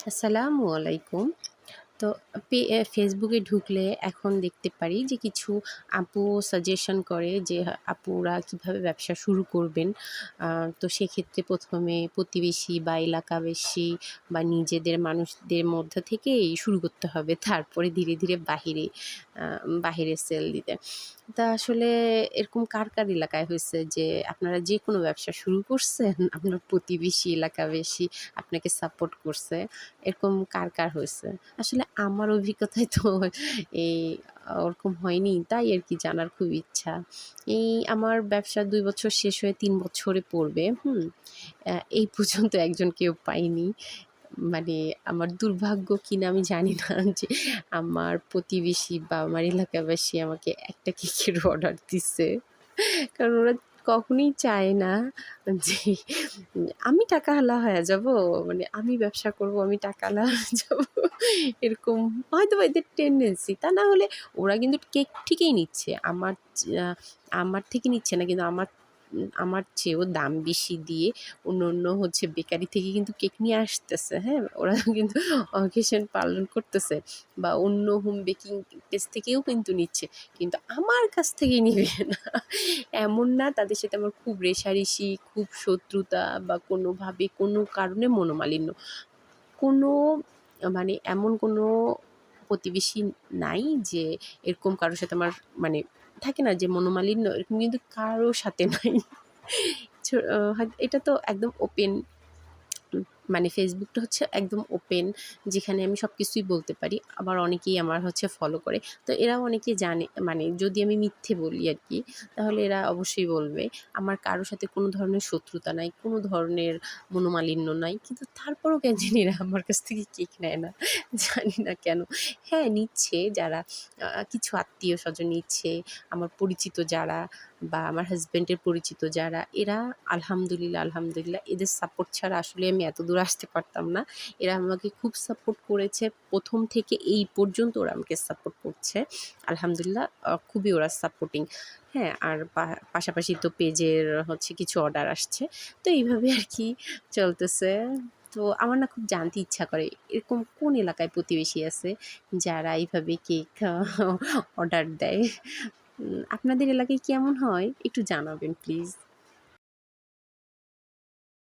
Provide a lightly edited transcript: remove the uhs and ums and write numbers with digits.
আসসালামু আলাইকুম। তো ফেসবুকে ঢুকলে এখন দেখতে পারি যে কিছু আপু সাজেশন করে যে আপুরা কিভাবে ব্যবসা শুরু করবেন। তো সেক্ষেত্রে ১ম এ প্রতিবেশী বা এলাকাবাসী বা নিজেদের মানুষদের মধ্য থেকেই শুরু করতে হবে। তারপরে ধীরে, ধীরে বাহিরে সেল দিতে। তা আসলে এরকম কার এলাকায় হইছে যে আপনারা যেকোনো ব্যবসা শুরু করছেন, আপনার প্রতিবেশী, এলাকাবাসী আপনাকে সাপোর্ট করছে? এরকম কার হইছে? আসলে আমার অভিজ্ঞতায় তো এই ওরকম হয়নি। তাই আরকি জানার খুব ইচ্ছা। আমার ব্যবসা ২ বছর শেষ হয়ে ৩ বছরে পড়বে। এই পর্যন্ত একজনকেও পাইনি। মানে আমার দুর্ভাগ্য কিনা আমি জানি না যে আমার প্রতিবেশী বা আমার এলাকাবাসী আমাকে একটা কেকের অর্ডার দিছে। কারণ ওরা কখনোই চায় না যে আমি টাকাওয়ালা হয়ে যাবো। মানে আমি ব্যবসা করব, আমি টাকাওয়ালা হয়ে যাবো। এরকম হয়তোবা এদের টেনডেন্সি। তা না হলে ওরা কিন্তু কেক ঠিকই নিচ্ছে। আমার থেকে নিচ্ছে না, কিন্তু আমার চেয়েও দাম বেশি দিয়ে অন্য হচ্ছে বেকারি থেকে কিন্তু কেক নিয়ে আসতেছে, হ্যাঁ? ওরা কিন্তু অকেশন পালন করতেছে বা অন্য হোম বেকিং পেজ থেকেও কিন্তু নিচ্ছে। কিন্তু আমার কাছ থেকে নিবে না। এমন না তাদের সাথে আমার খুব রেষারেষি, খুব শত্রুতা বা কোনোভাবে কোনো কারণে মনোমালিন্য। কোনো মানে এমন কোনো প্রতিবেশী নাই যে এরকম কারো সাথে আমার মানে থাকে না যে মনোমালিন্য, এরকম কিন্তু কারো সাথে নাই। এটা তো একদম ওপেন, মানে ফেসবুকটা হচ্ছে একদম ওপেন, যেখানে আমি সব কিছুই বলতে পারি। আবার অনেকেই আমার হচ্ছে ফলো করে। তো এরাও অনেকে জানে, মানে যদি আমি মিথ্যে বলি আরকি, তাহলে এরা অবশ্যই বলবে। আমার কারো সাথে কোনো ধরনের শত্রুতা নাই, কোনো ধরনের মনোমালিন্য নাই। কিন্তু তারপরও কেন জানি এরা আমার কাছ থেকে কেক নেয় না। জানি না কেন? হ্যাঁ, নিচ্ছে যারা কিছু আত্মীয়স্বজন নিচ্ছে, আমার পরিচিত যারা বা আমার হাসব্যান্ডের পরিচিত যারা, এরা আলহামদুলিল্লাহ এদের সাপোর্ট ছাড়া আসলে আমি এতদূর আসতে পারতাম না। এরা আমাকে খুব সাপোর্ট করেছে। ১ম থেকে এই পর্যন্ত ওরা আমাকে সাপোর্ট করছে। আলহামদুলিল্লাহ খুবই ওরা সাপোর্টিং। হ্যাঁ, আর পাশাপাশি তো পেজের হচ্ছে কিছু অর্ডার আসছে। তো এইভাবে আরকি চলতেছে। তো আমার না খুব জানতে ইচ্ছা করে এরকম কোন এলাকায় প্রতিবেশী আছে যারা এইভাবে কেক অর্ডার দেয়? আপনাদের এলাকায় কি এমন হয়? একটু জানাবেন প্লিজ।